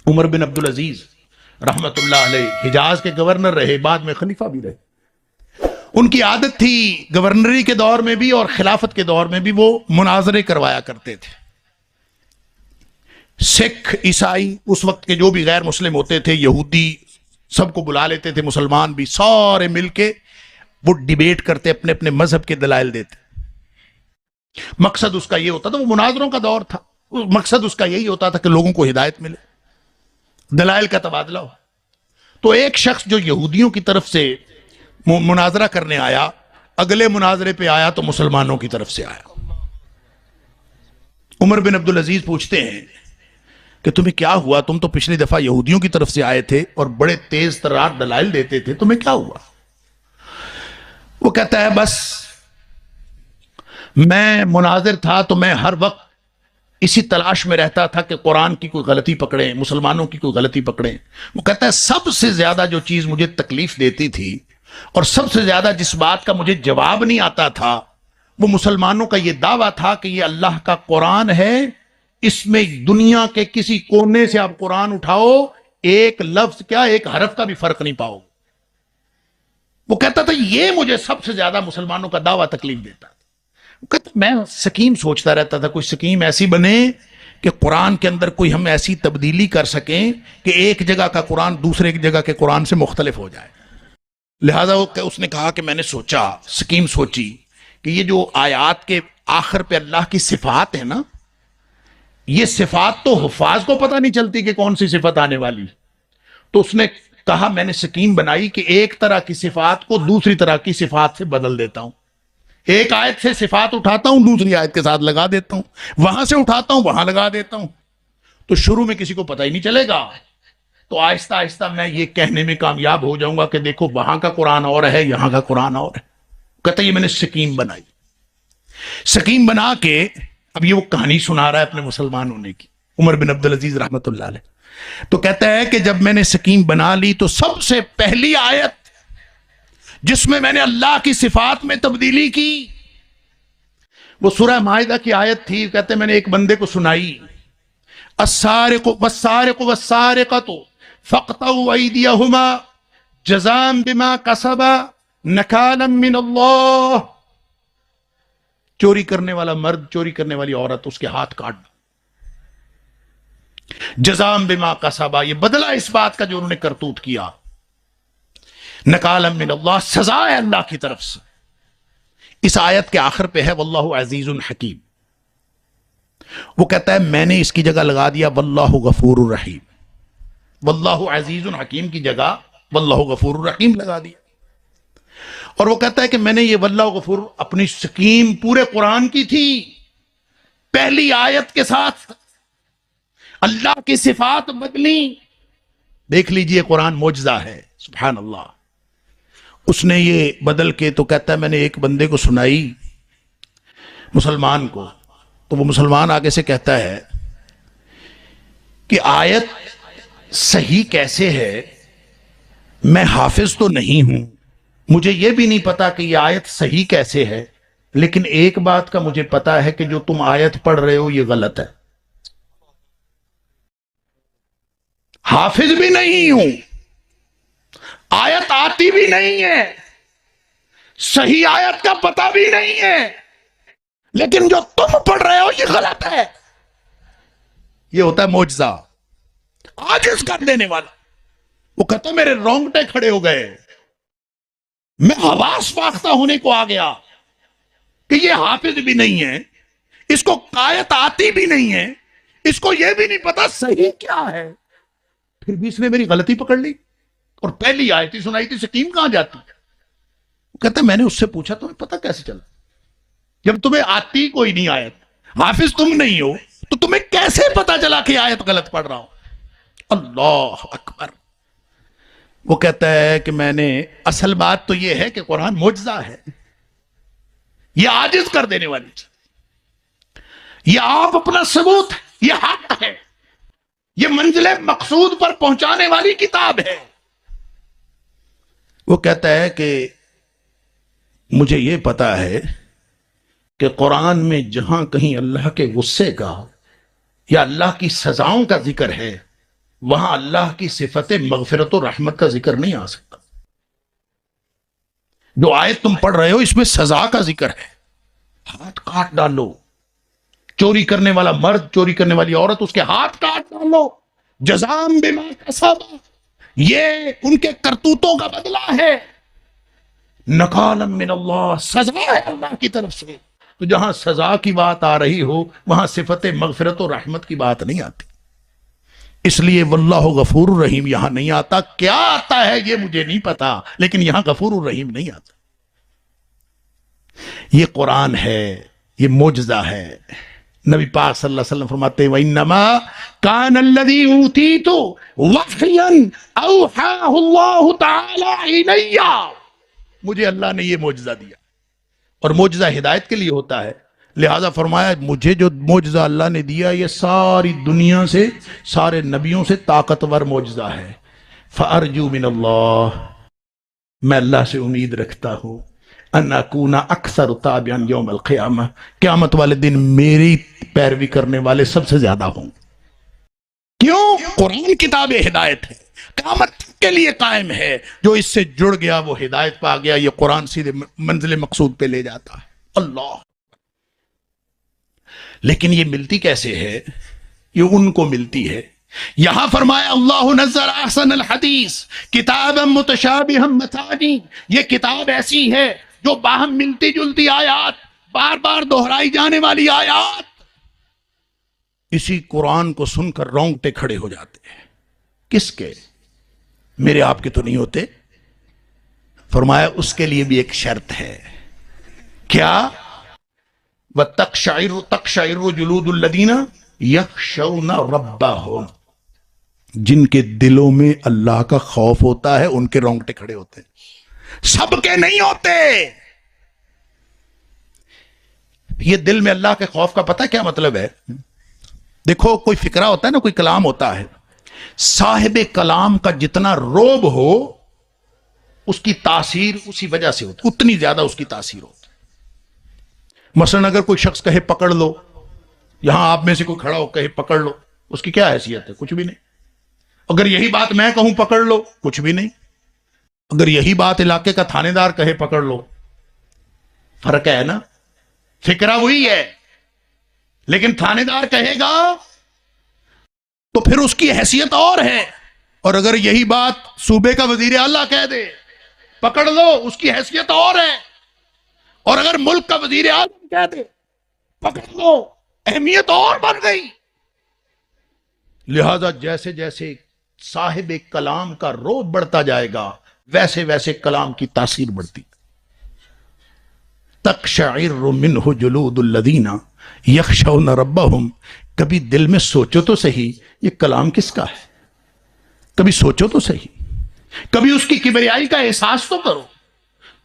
عمر بن عبدالعزیز رحمت اللہ علیہ حجاز کے گورنر رہے، بعد میں خلیفہ بھی رہے۔ ان کی عادت تھی گورنری کے دور میں بھی اور خلافت کے دور میں بھی وہ مناظرے کروایا کرتے تھے۔ سکھ، عیسائی، اس وقت کے جو بھی غیر مسلم ہوتے تھے، یہودی، سب کو بلا لیتے تھے، مسلمان بھی، سارے مل کے وہ ڈیبیٹ کرتے، اپنے اپنے مذہب کے دلائل دیتے۔ مقصد اس کا یہ ہوتا تھا، وہ مناظروں کا دور تھا، مقصد اس کا یہی ہوتا تھا کہ لوگوں کو ہدایت ملے، دلائل کا تبادلہ ہو۔ تو ایک شخص جو یہودیوں کی طرف سے مناظرہ کرنے آیا، اگلے مناظرے پہ آیا تو مسلمانوں کی طرف سے آیا۔ عمر بن عبدالعزیز پوچھتے ہیں کہ تمہیں کیا ہوا؟ تم تو پچھلی دفعہ یہودیوں کی طرف سے آئے تھے اور بڑے تیز ترار دلائل دیتے تھے، تمہیں کیا ہوا؟ وہ کہتا ہے بس میں مناظر تھا تو میں ہر وقت اسی تلاش میں رہتا تھا کہ قرآن کی کوئی غلطی پکڑیں، مسلمانوں کی کوئی غلطی پکڑیں۔ وہ کہتا ہے سب سے زیادہ جو چیز مجھے تکلیف دیتی تھی اور سب سے زیادہ جس بات کا مجھے جواب نہیں آتا تھا، وہ مسلمانوں کا یہ دعویٰ تھا کہ یہ اللہ کا قرآن ہے، اس میں دنیا کے کسی کونے سے آپ قرآن اٹھاؤ، ایک لفظ کیا ایک حرف کا بھی فرق نہیں پاؤ۔ وہ کہتا تھا یہ مجھے سب سے زیادہ مسلمانوں کا دعویٰ تکلیف دیتا تھا۔ وہ کہتا میں سکیم سوچتا رہتا تھا، کوئی سکیم ایسی بنے کہ قرآن کے اندر کوئی ہم ایسی تبدیلی کر سکیں کہ ایک جگہ کا قرآن دوسرے جگہ کے قرآن سے مختلف ہو جائے۔ لہذا اس نے کہا کہ میں نے سوچا، سکیم سوچی کہ یہ جو آیات کے آخر پہ اللہ کی صفات ہے نا، یہ صفات تو حفاظ کو پتہ نہیں چلتی کہ کون سی صفت آنے والی۔ تو اس نے کہا میں نے سکیم بنائی کہ ایک طرح کی صفات کو دوسری طرح کی صفات سے بدل دیتا ہوں، ایک آیت سے صفات اٹھاتا ہوں دوسری آیت کے ساتھ لگا دیتا ہوں، وہاں سے اٹھاتا ہوں وہاں لگا دیتا ہوں، تو شروع میں کسی کو پتہ ہی نہیں چلے گا، تو آہستہ آہستہ میں یہ کہنے میں کامیاب ہو جاؤں گا کہ دیکھو وہاں کا قرآن اور ہے، یہاں کا قرآن اور ہے۔ کہتا یہ میں نے سکیم بنائی۔ سکیم بنا کے اب یہ وہ کہانی سنا رہا ہے اپنے مسلمان ہونے کی، عمر بن عبدالعزیز رحمت اللہ علیہ۔ تو کہتا ہے کہ جب میں نے سکیم بنا لی تو سب سے پہلی آیت جس میں نے اللہ کی صفات میں تبدیلی کی وہ سورہ مائدہ کی آیت تھی۔ کہتے ہیں میں نے ایک بندے کو سنائی، السارق والسارق والسارقۃ فاقطعوا ایدیہما جزاء بما کسبا نکالا من اللہ۔ چوری کرنے والا مرد، چوری کرنے والی عورت، اس کے ہاتھ کاٹ دو، جزاء بما کسبا، یہ بدلہ اس بات کا جو انہوں نے کرتوت کیا، نکالا من اللہ، سزا ہے اللہ کی طرف سے۔ اس آیت کے آخر پہ ہے واللہ عزیز حکیم۔ وہ کہتا ہے میں نے اس کی جگہ لگا دیا واللہ غفور الرحیم، واللہ عزیز حکیم کی جگہ واللہ غفور الرحیم لگا دیا۔ اور وہ کہتا ہے کہ میں نے یہ واللہ غفور اپنی سکیم پورے قرآن کی تھی، پہلی آیت کے ساتھ اللہ کی صفات بدلی۔ دیکھ لیجئے قرآن معجزہ ہے، سبحان اللہ۔ اس نے یہ بدل کے تو کہتا ہے میں نے ایک بندے کو سنائی، مسلمان کو، تو وہ مسلمان آگے سے کہتا ہے کہ آیت صحیح کیسے ہے، میں حافظ تو نہیں ہوں، مجھے یہ بھی نہیں پتا کہ یہ آیت صحیح کیسے ہے، لیکن ایک بات کا مجھے پتا ہے کہ جو تم آیت پڑھ رہے ہو یہ غلط ہے۔ حافظ بھی نہیں ہوں، آیت آتی بھی نہیں ہے، صحیح آیت کا پتہ بھی نہیں ہے، لیکن جو تم پڑھ رہے ہو یہ غلط ہے۔ یہ ہوتا ہے معجزہ، عاجز کر دینے والا۔ وہ کہتا میرے رونگٹے کھڑے ہو گئے، میں حواس فاختہ ہونے کو آ گیا کہ یہ حافظ بھی نہیں ہے، اس کو آیت آتی بھی نہیں ہے، اس کو یہ بھی نہیں پتا صحیح کیا ہے، پھر بھی اس نے میری غلطی پکڑ لی اور پہلی آیت ہی سنائی تھی، سکیم کہاں جاتی ہے؟ وہ کہتا میں نے اس سے پوچھا تمہیں پتا کیسے چلا؟ جب تمہیں آتی کوئی نہیں آیت، حافظ تم نہیں ہو، تو تمہیں کیسے پتا چلا کہ آیت غلط پڑھ رہا ہوں؟ اللہ اکبر۔ وہ کہتا ہے کہ میں نے، اصل بات تو یہ ہے کہ قرآن معجزہ ہے، یہ عاجز کر دینے والی چیز، یہ آپ اپنا ثبوت ہے، یہ حق ہے، یہ منزل مقصود پر پہنچانے والی کتاب ہے۔ وہ کہتا ہے کہ مجھے یہ پتا ہے کہ قرآن میں جہاں کہیں اللہ کے غصے کا یا اللہ کی سزاؤں کا ذکر ہے وہاں اللہ کی صفت مغفرت و رحمت کا ذکر نہیں آ سکتا. جو آیت تم پڑھ رہے ہو اس میں سزا کا ذکر ہے. ہاتھ کاٹ ڈالو، چوری کرنے والا مرد، چوری کرنے والی عورت، اس کے ہاتھ کاٹ ڈالو. جزام بما کسب، یہ ان کے کرتوتوں کا بدلہ ہے. نکالا من اللہ، سزا ہے اللہ کی طرف سے. تو جہاں سزا کی بات آ رہی ہو وہاں صفت مغفرت و رحمت کی بات نہیں آتی. اس لیے واللہ غفور الرحیم یہاں نہیں آتا. کیا آتا ہے یہ مجھے نہیں پتا، لیکن یہاں غفور الرحیم نہیں آتا. یہ قرآن ہے، یہ معجزہ ہے. نبی پاک صلی اللہ علیہ وسلم فرماتے ہیں وَإِنَّمَا كَانَ الَّذِي أُوتِيتُ وَحْيًا أَوْحَاهُ اللَّهُ تَعَالَى إِلَيَّ، مجھے اللہ نے یہ معجزہ دیا، اور معجزہ ہدایت کے لیے ہوتا ہے. لہذا فرمایا مجھے جو معجزہ اللہ نے دیا یہ ساری دنیا سے، سارے نبیوں سے طاقتور معجزہ ہے. فَأَرْجُو مِنَ اللَّهِ، میں اللہ سے امید رکھتا ہوں ان اکون اکثر تابعا یوم القیامہ، قیامت والے دن میری پیروی کرنے والے سب سے زیادہ ہوں. کیوں؟ قرآن کتاب ہدایت ہے، قیامت کے لیے قائم ہے. جو اس سے جڑ گیا وہ ہدایت پا گیا. یہ قرآن سیدھے منزل مقصود پہ لے جاتا ہے. اللہ، لیکن یہ ملتی کیسے ہے؟ یہ ان کو ملتی ہے. یہاں فرمایا اللہ نزل احسن الحدیث کتابا متشابہا مثانی، یہ کتاب ایسی ہے جو باہم ملتی جلتی آیات، بار بار دہرائی جانے والی آیات. اسی قرآن کو سن کر رونگٹے کھڑے ہو جاتے ہیں. کس کے؟ میرے آپ کے تو نہیں ہوتے. فرمایا اس کے لیے بھی ایک شرط ہے. کیا؟ وَتَقْشَعِرُ جُلُودُ الَّذِينَ يَخْشَوْنَ رَبَّهُمْ، جن کے دلوں میں اللہ کا خوف ہوتا ہے ان کے رونگٹے کھڑے ہوتے ہیں. سب کے نہیں ہوتے. یہ دل میں اللہ کے خوف کا پتہ کیا مطلب ہے؟ دیکھو کوئی فکرہ ہوتا ہے نا، کوئی کلام ہوتا ہے، صاحب کلام کا جتنا روب ہو اس کی تاثیر اسی وجہ سے ہوتی، اتنی زیادہ اس کی تاثیر ہوتی. مثلا اگر کوئی شخص کہے پکڑ لو، یہاں آپ میں سے کوئی کھڑا ہو کہے پکڑ لو، اس کی کیا حیثیت ہے؟ کچھ بھی نہیں. اگر یہی بات میں کہوں پکڑ لو، کچھ بھی نہیں. اگر یہی بات علاقے کا تھانے دار کہے پکڑ لو، فرق ہے نا، فکرہ وہی ہے. لیکن تھانے دار کہے گا تو پھر اس کی حیثیت اور ہے. اور اگر یہی بات صوبے کا وزیر اعلیٰ کہہ دے پکڑ لو، اس کی حیثیت اور ہے. اور اگر ملک کا وزیر اعظم کہہ دے پکڑ لو، اہمیت اور بڑھ گئی. لہذا جیسے جیسے صاحب کلام کا روب بڑھتا جائے گا ویسے ویسے کلام کی تاثیر بڑھتی. تقشعر منہ جلود الذین یخشون ربہم، کبھی دل میں سوچو تو صحیح یہ کلام کس کا ہے. کبھی سوچو تو صحیح، کبھی اس کی کبریائی کا احساس تو کرو.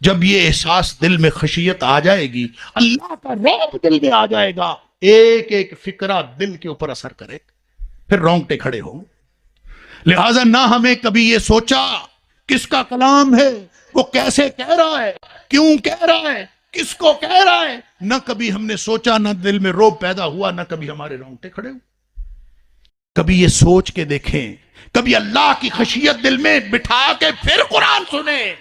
جب یہ احساس دل میں خشیت آ جائے گی، اللہ کا رعب دل میں آ جائے گا، ایک ایک فکرہ دل کے اوپر اثر کرے، پھر رونگٹے کھڑے ہوں. لہذا نہ ہمیں کبھی یہ سوچا کس کا کلام ہے، وہ کیسے کہہ رہا ہے، کیوں کہہ رہا ہے، کس کو کہہ رہا ہے. نہ کبھی ہم نے سوچا، نہ دل میں روب پیدا ہوا، نہ کبھی ہمارے رونگٹے کھڑے ہوئے. کبھی یہ سوچ کے دیکھیں، کبھی اللہ کی خشیت دل میں بٹھا کے پھر قرآن سنیں.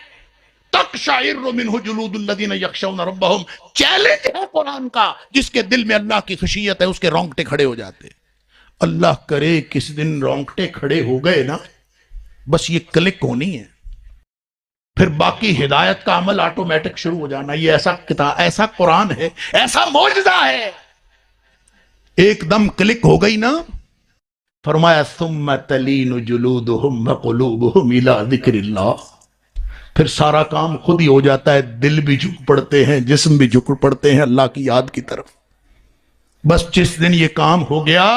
تقشعر منہ جلود الذین یخشون ربہم، چیلنج ہے قرآن کا. جس کے دل میں اللہ کی خشیت ہے اس کے رونگٹے کھڑے ہو جاتے. اللہ کرے کس دن رونگٹے کھڑے ہو گئے نا، بس یہ کلک ہونی ہے، پھر باقی ہدایت کا عمل آٹومیٹک شروع ہو جانا. یہ ایسا کتاب، ایسا قرآن ہے، ایسا معجزہ ہے. ایک دم کلک ہو گئی نا، فرمایا ثم تلین جلودہم وقلوبہم الی ذکر اللہ، پھر سارا کام خود ہی ہو جاتا ہے. دل بھی جھک پڑتے ہیں، جسم بھی جھک پڑتے ہیں اللہ کی یاد کی طرف. بس جس دن یہ کام ہو گیا،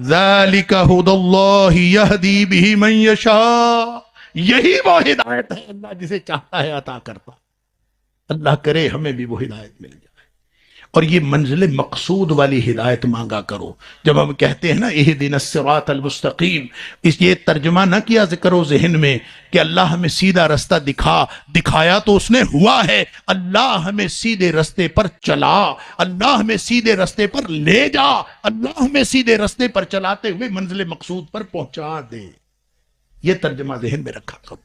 ذالک ھدی اللہ یہدی بہ من یشاء، یہی وہ ہدایت ہے اللہ جسے چاہتا ہے عطا کرتا. اللہ کرے ہمیں بھی وہ ہدایت مل جائے. اور یہ منزل مقصود والی ہدایت مانگا کرو۔ جب ہم کہتے ہیں نا اہدنا الصراط المستقیم، اس یہ ترجمہ نہ کیا کرو ذہن میں کہ اللہ ہمیں سیدھا رستہ دکھایا تو اس نے ہوا ہے، اللہ ہمیں سیدھے رستے پر چلا، اللہ ہمیں سیدھے رستے پر لے جا، اللہ ہمیں سیدھے رستے پر چلاتے ہوئے منزل مقصود پر پہنچا دے۔ یہ ترجمہ ذہن میں رکھا کرو۔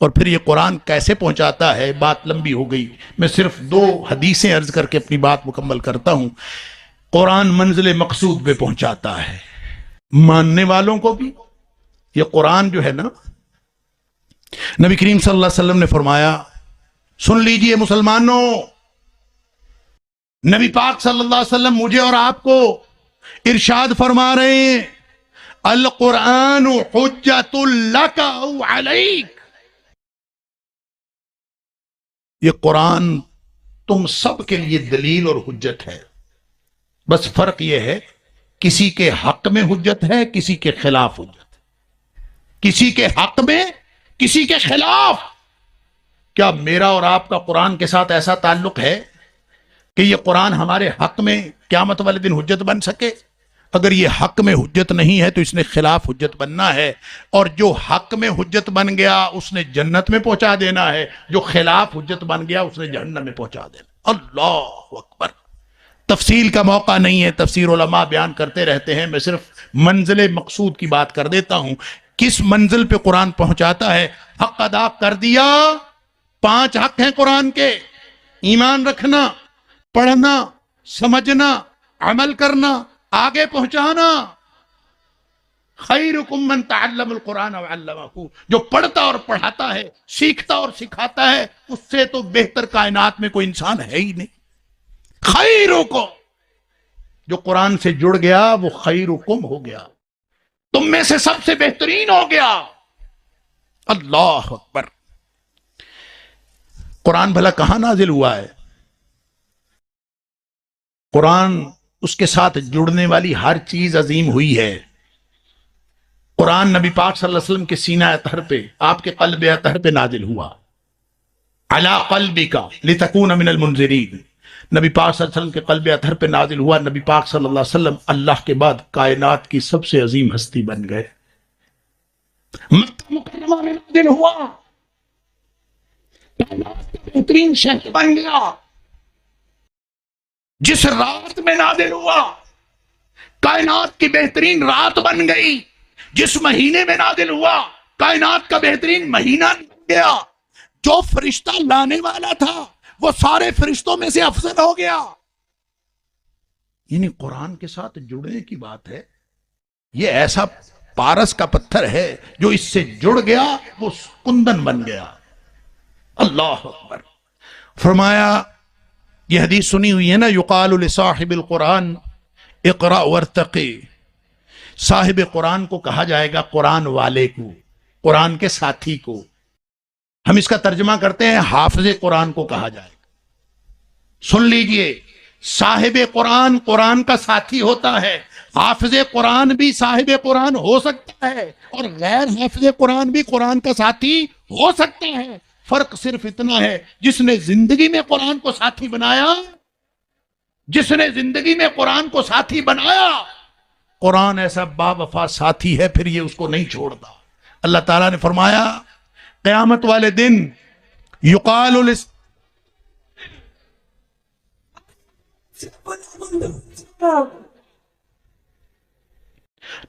اور پھر یہ قرآن کیسے پہنچاتا ہے، بات لمبی ہو گئی، میں صرف 2 حدیثیں عرض کر کے اپنی بات مکمل کرتا ہوں۔ قرآن منزل مقصود پہ پہنچاتا ہے، ماننے والوں کو بھی۔ یہ قرآن جو ہے نا، نبی کریم صلی اللہ علیہ وسلم نے فرمایا، سن لیجئے مسلمانوں، نبی پاک صلی اللہ علیہ وسلم مجھے اور آپ کو ارشاد فرما رہے ہیں، القرآن حجت لک او علیک، یہ قرآن تم سب کے لیے دلیل اور حجت ہے، بس فرق یہ ہے کسی کے حق میں حجت ہے، کسی کے خلاف حجت ہے، کسی کے حق میں، کسی کے خلاف۔ کیا میرا اور آپ کا قرآن کے ساتھ ایسا تعلق ہے کہ یہ قرآن ہمارے حق میں قیامت والے دن حجت بن سکے؟ اگر یہ حق میں حجت نہیں ہے تو اس نے خلاف حجت بننا ہے، اور جو حق میں حجت بن گیا اس نے جنت میں پہنچا دینا ہے، جو خلاف حجت بن گیا اس نے جہنم میں پہنچا دینا۔ اللہ اکبر۔ تفصیل کا موقع نہیں ہے، تفسیر علماء بیان کرتے رہتے ہیں، میں صرف منزل مقصود کی بات کر دیتا ہوں۔ کس منزل پہ قرآن پہنچاتا ہے؟ حق ادا کر دیا، 5 حق ہیں قرآن کے: ایمان رکھنا، پڑھنا، سمجھنا، عمل کرنا، آگے پہنچانا۔ خیرکم من تعلم القرآن وعلمہ، جو پڑھتا اور پڑھاتا ہے، سیکھتا اور سکھاتا ہے، اس سے تو بہتر کائنات میں کوئی انسان ہے ہی نہیں۔ خیرکم، جو قرآن سے جڑ گیا وہ خیرکم ہو گیا، تم میں سے سب سے بہترین ہو گیا۔ اللہ اکبر۔ قرآن بھلا کہاں نازل ہوا ہے؟ قرآن، اس کے ساتھ جڑنے والی ہر چیز عظیم ہوئی ہے۔ قرآن نبی پاک صلی اللہ علیہ وسلم کے سینہ اطہر پہ، آپ کے قلب اطہر پہ نازل ہوا، علی قلبک لتکون من المنذرین، نبی پاک صلی اللہ علیہ وسلم کے قلب اطہر پہ نازل ہوا۔ نبی پاک صلی اللہ علیہ وسلم اللہ کے بعد کائنات کی سب سے عظیم ہستی بن گئے۔ مکہ مکرمہ میں نازل ہوا، کائنات کا بہترین شہر بن گیا۔ جس رات میں نازل ہوا، کائنات کی بہترین رات بن گئی۔ جس مہینے میں نازل ہوا، کائنات کا بہترین مہینہ بن گیا۔ جو فرشتہ لانے والا تھا وہ سارے فرشتوں میں سے افضل ہو گیا۔ یعنی قرآن کے ساتھ جڑنے کی بات ہے، یہ ایسا پارس کا پتھر ہے جو اس سے جڑ گیا وہ کندن بن گیا۔ اللہ اکبر۔ فرمایا، یہ حدیث سنی ہوئی ہے نا، یقال لصاحب القرآن اقرأ وارتقی، صاحب قرآن کو کہا جائے گا، قرآن والے کو، قرآن کے ساتھی کو۔ ہم اس کا ترجمہ کرتے ہیں حافظ قرآن کو کہا جائے گا۔ سن لیجئے، صاحب قرآن قرآن کا ساتھی ہوتا ہے، حافظ قرآن بھی صاحب قرآن ہو سکتا ہے، اور غیر حافظ قرآن بھی قرآن کا ساتھی ہو سکتا ہے۔ فرق صرف اتنا ہے، جس نے زندگی میں قرآن کو ساتھی بنایا، جس نے زندگی میں قرآن کو ساتھی بنایا، قرآن ایسا با وفا ساتھی ہے، پھر یہ اس کو نہیں چھوڑتا۔ اللہ تعالیٰ نے فرمایا، قیامت والے دن یقال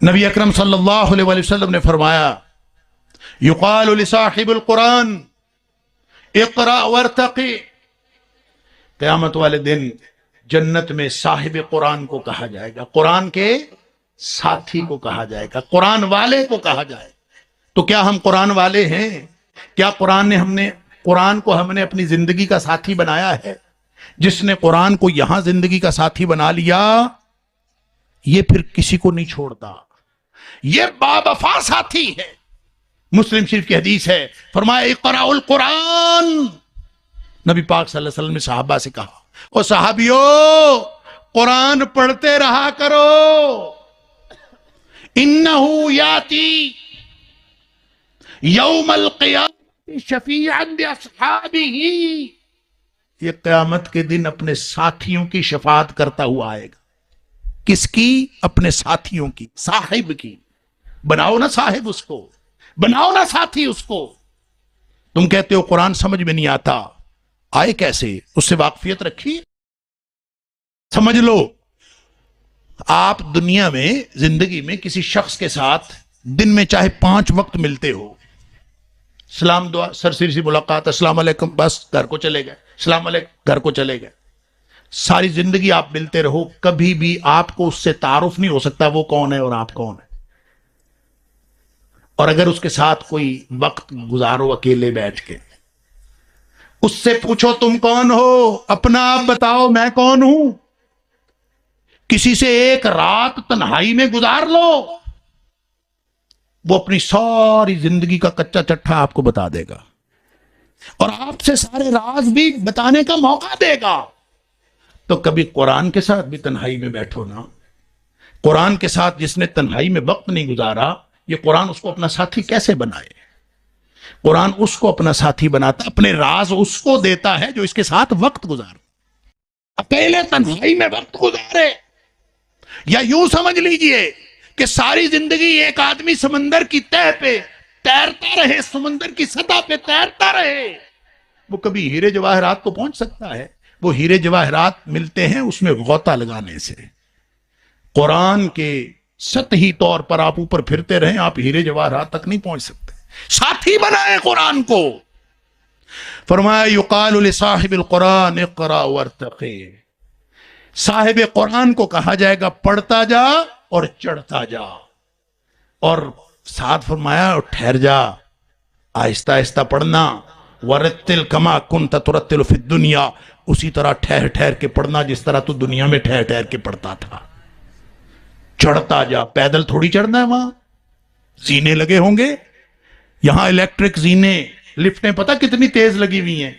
نبی اکرم صلی اللہ علیہ وسلم نے فرمایا، یقال لصاحب القرآن اقرأ وارتقی، قیامت والے دن جنت میں صاحب قرآن کو کہا جائے گا، قرآن کے ساتھی کو کہا جائے گا، قرآن والے کو کہا جائے گا۔ تو کیا ہم قرآن والے ہیں؟ کیا قرآن کو ہم نے اپنی زندگی کا ساتھی بنایا ہے؟ جس نے قرآن کو یہاں زندگی کا ساتھی بنا لیا، یہ پھر کسی کو نہیں چھوڑتا، یہ با وفا ساتھی ہے۔ مسلم شریف کی حدیث ہے، فرمایا اقرأ القرآن، نبی پاک صلی اللہ علیہ وسلم نے صحابہ سے کہا، او صحابیو، قرآن پڑھتے رہا کرو، انہو یاتی یوم القیامت شفیعا لاصحابہ، یہ قیامت کے دن اپنے ساتھیوں کی شفاعت کرتا ہوا آئے گا. کس کی؟ اپنے ساتھیوں کی، صاحب کی. بناؤ نا صاحب اس کو، بناؤ نا ساتھی اس کو. تم کہتے ہو قرآن سمجھ میں نہیں آتا، آئے کیسے؟ اس سے واقفیت رکھی. سمجھ لو، آپ دنیا میں زندگی میں کسی شخص کے ساتھ دن میں چاہے 5 وقت ملتے ہو، سلام دعا، سرسری سی ملاقات، السلام علیکم، بس گھر کو چلے گئے، السلام علیکم، گھر کو چلے گئے. ساری زندگی آپ ملتے رہو، کبھی بھی آپ کو اس سے تعارف نہیں ہو سکتا وہ کون ہے اور آپ کون ہے. اور اگر اس کے ساتھ کوئی وقت گزارو اکیلے بیٹھ کے، اس سے پوچھو تم کون ہو، اپنا آپ بتاؤ میں کون ہوں. کسی سے ایک رات تنہائی میں گزار لو، وہ اپنی ساری زندگی کا کچا چٹھا آپ کو بتا دے گا، اور آپ سے سارے راز بھی بتانے کا موقع دے گا. تو کبھی قرآن کے ساتھ بھی تنہائی میں بیٹھو نا. قرآن کے ساتھ جس نے تنہائی میں وقت نہیں گزارا، یہ قرآن اس کو اپنا ساتھی کیسے بنائے؟ قرآن اس کو اپنا ساتھی بناتا، اپنے راز اس کو دیتا ہے جو اس کے ساتھ وقت گزار. اکیلے تنہائی میں وقت گزارے، یا یوں سمجھ لیجئے کہ ساری زندگی ایک آدمی سمندر کی تہ پہ تیرتا رہے، سمندر کی سطح پہ تیرتا رہے. وہ کبھی ہیرے جواہرات کو پہنچ سکتا ہے؟ وہ ہیرے جواہرات ملتے ہیں اس میں غوطہ لگانے سے. قرآن کے سطحی طور پر آپ اوپر پھرتے رہیں، آپ ہیرے جواہرات تک نہیں پہنچ سکتے. ساتھی بنائے قرآن کو. فرمایا یقال لصاحب القرآن اقرا وارتقی. صاحب قرآن کو کہا جائے گا پڑھتا جا اور چڑھتا جا، اور ساتھ فرمایا ٹھہر جا، آہستہ آہستہ پڑھنا. ورتل کما کنت ترتل فی الدنیا، اسی طرح ٹھہر ٹھہر کے پڑھنا جس طرح تو دنیا میں ٹھہر ٹھہر کے پڑھتا تھا. چڑھتا جا، پیدل تھوڑی چڑھنا ہے، وہاں زینے لگے ہوں گے. یہاں الیکٹرک زینے، لفٹیں پتہ کتنی تیز لگی ہوئی ہیں.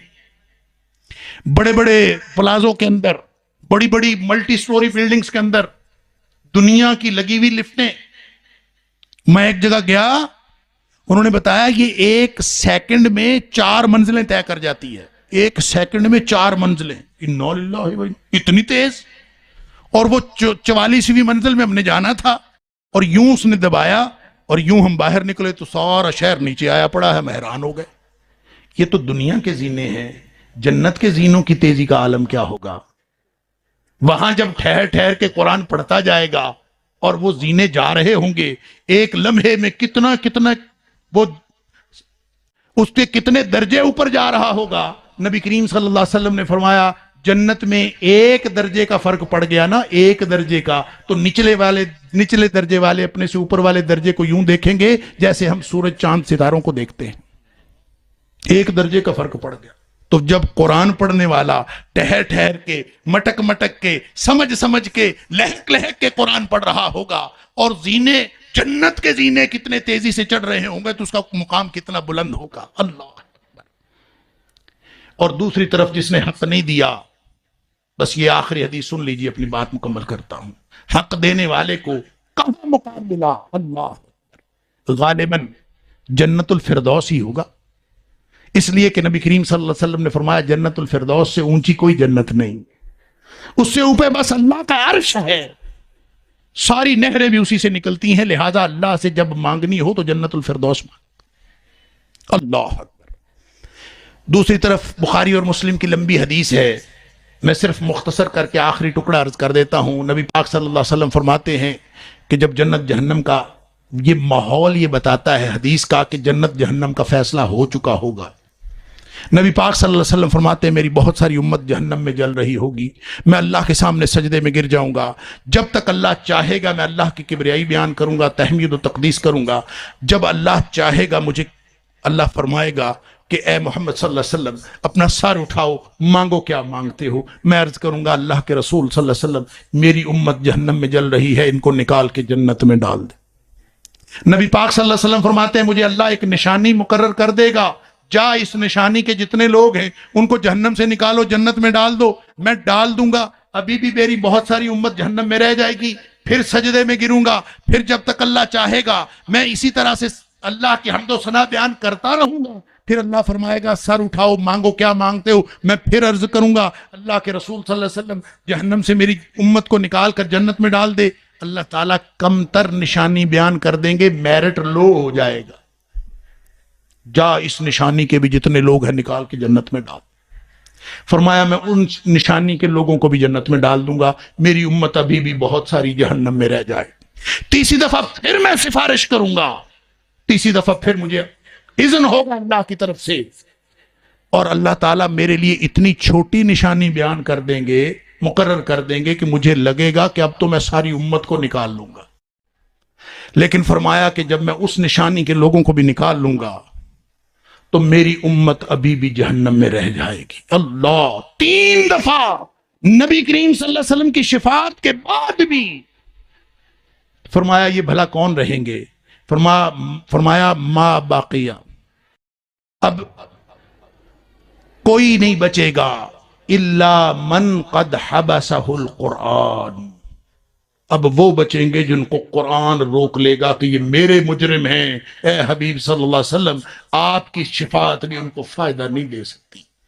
بڑے بڑے پلازوں کے اندر، بڑی بڑی ملٹی سٹوری بلڈنگز کے اندر دنیا کی لگی ہوئی لفٹیں. میں ایک جگہ گیا، انہوں نے بتایا یہ 1 سیکنڈ میں 4 منزلیں طے کر جاتی ہے. 1 سیکنڈ میں 4 منزلیں. انا للہ و اتنی تیز. اور وہ 44ویں منزل میں ہم نے جانا تھا، اور یوں اس نے دبایا اور یوں ہم باہر نکلے تو سارا شہر نیچے آیا پڑا ہے. ہم حیران ہو گئے. یہ تو دنیا کے زینے ہیں، جنت کے زینوں کی تیزی کا عالم کیا ہوگا؟ وہاں جب ٹھہر ٹھہر کے قرآن پڑھتا جائے گا اور وہ زینے جا رہے ہوں گے، ایک لمحے میں کتنا وہ اس کے کتنے درجے اوپر جا رہا ہوگا. نبی کریم صلی اللہ علیہ وسلم نے فرمایا جنت میں 1 درجے کا فرق پڑ گیا نا، 1 درجے کا، تو نچلے درجے والے اپنے سے اوپر والے درجے کو یوں دیکھیں گے جیسے ہم سورج چاند ستاروں کو دیکھتے ہیں. 1 درجے کا فرق پڑ گیا. تو جب قرآن پڑھنے والا ٹہر ٹہر کے، مٹک مٹک کے، سمجھ کے، لہک لہک کے قرآن پڑھ رہا ہوگا، اور زینے، جنت کے زینے کتنے تیزی سے چڑھ رہے ہوں گے، تو اس کا مقام کتنا بلند ہوگا. اللہ. اور دوسری طرف جس نے حق نہیں دیا، بس یہ آخری حدیث سن لیجیے، اپنی بات مکمل کرتا ہوں. حق دینے والے کو کہاں مقام ملا؟ اللہ. غالباً جنت الفردوس ہی ہوگا. اس لیے کہ نبی کریم صلی اللہ علیہ وسلم نے فرمایا جنت الفردوس سے اونچی کوئی جنت نہیں، اس سے اوپر بس اللہ کا عرش ہے. ساری نہریں بھی اسی سے نکلتی ہیں، لہذا اللہ سے جب مانگنی ہو تو جنت الفردوس مانگ. اللہ اکبر. دوسری طرف بخاری اور مسلم کی لمبی حدیث ہے، میں صرف مختصر کر کے آخری ٹکڑا عرض کر دیتا ہوں. نبی پاک صلی اللہ علیہ وسلم فرماتے ہیں کہ جب جنت جہنم کا یہ ماحول یہ بتاتا ہے حدیث کا کہ جنت جہنم کا فیصلہ ہو چکا ہوگا. نبی پاک صلی اللہ علیہ وسلم فرماتے ہیں میری بہت ساری امت جہنم میں جل رہی ہوگی، میں اللہ کے سامنے سجدے میں گر جاؤں گا. جب تک اللہ چاہے گا میں اللہ کی کبریائی بیان کروں گا، تحمید و تقدیس کروں گا. جب اللہ چاہے گا مجھے، اللہ فرمائے گا کہ اے محمد صلی اللہ علیہ وسلم اپنا سر اٹھاؤ، مانگو کیا مانگتے ہو. میں عرض کروں گا اللہ کے رسول صلی اللہ علیہ وسلم میری امت جہنم میں جل رہی ہے، ان کو نکال کے جنت میں ڈال دے. نبی پاک صلی اللہ علیہ وسلم فرماتے ہیں مجھے اللہ ایک نشانی مقرر کر دے گا، جا اس نشانی کے جتنے لوگ ہیں ان کو جہنم سے نکالو، جنت میں ڈال دو. میں ڈال دوں گا، ابھی بھی میری بہت ساری امت جہنم میں رہ جائے گی، پھر سجدے میں گروں گا، پھر جب تک اللہ چاہے گا میں اسی طرح سے اللہ کی حمد و ثنا بیان کرتا رہوں گا. پھر اللہ فرمائے گا سر اٹھاؤ، مانگو کیا مانگتے ہو، میں پھر عرض کروں گا اللہ کے رسول صلی اللہ علیہ وسلم جہنم سے میری امت کو نکال کر جنت میں ڈال دے، اللہ تعالیٰ کم تر نشانی بیان کر دیں گے، میرٹ لو ہو جائے گا، جا اس نشانی کے بھی جتنے لوگ ہیں نکال کے جنت میں ڈال۔ فرمایا میں ان نشانی کے لوگوں کو بھی جنت میں ڈال دوں گا، میری امت ابھی بھی بہت ساری جہنم میں رہ جائے۔ تیسری دفعہ پھر میں سفارش کروں گا، تیسری دفعہ پھر مجھے اذن ہوگا اللہ کی طرف سے، اور اللہ تعالیٰ میرے لیے اتنی چھوٹی نشانی بیان کر دیں گے، مقرر کر دیں گے کہ مجھے لگے گا کہ اب تو میں ساری امت کو نکال لوں گا۔ لیکن فرمایا کہ جب میں اس نشانی کے لوگوں کو بھی نکال لوں گا تو میری امت ابھی بھی جہنم میں رہ جائے گی۔ اللہ، 3 دفعہ نبی کریم صلی اللہ علیہ وسلم کی شفاعت کے بعد بھی فرمایا یہ بھلا کون رہیں گے؟ فرمایا ما باقیہ، اب کوئی نہیں بچے گا الا من قد حبسہ القرآن، اب وہ بچیں گے جن کو قرآن روک لے گا کہ یہ میرے مجرم ہیں، اے حبیب صلی اللہ علیہ وسلم آپ کی شفاعت بھی ان کو فائدہ نہیں دے سکتی۔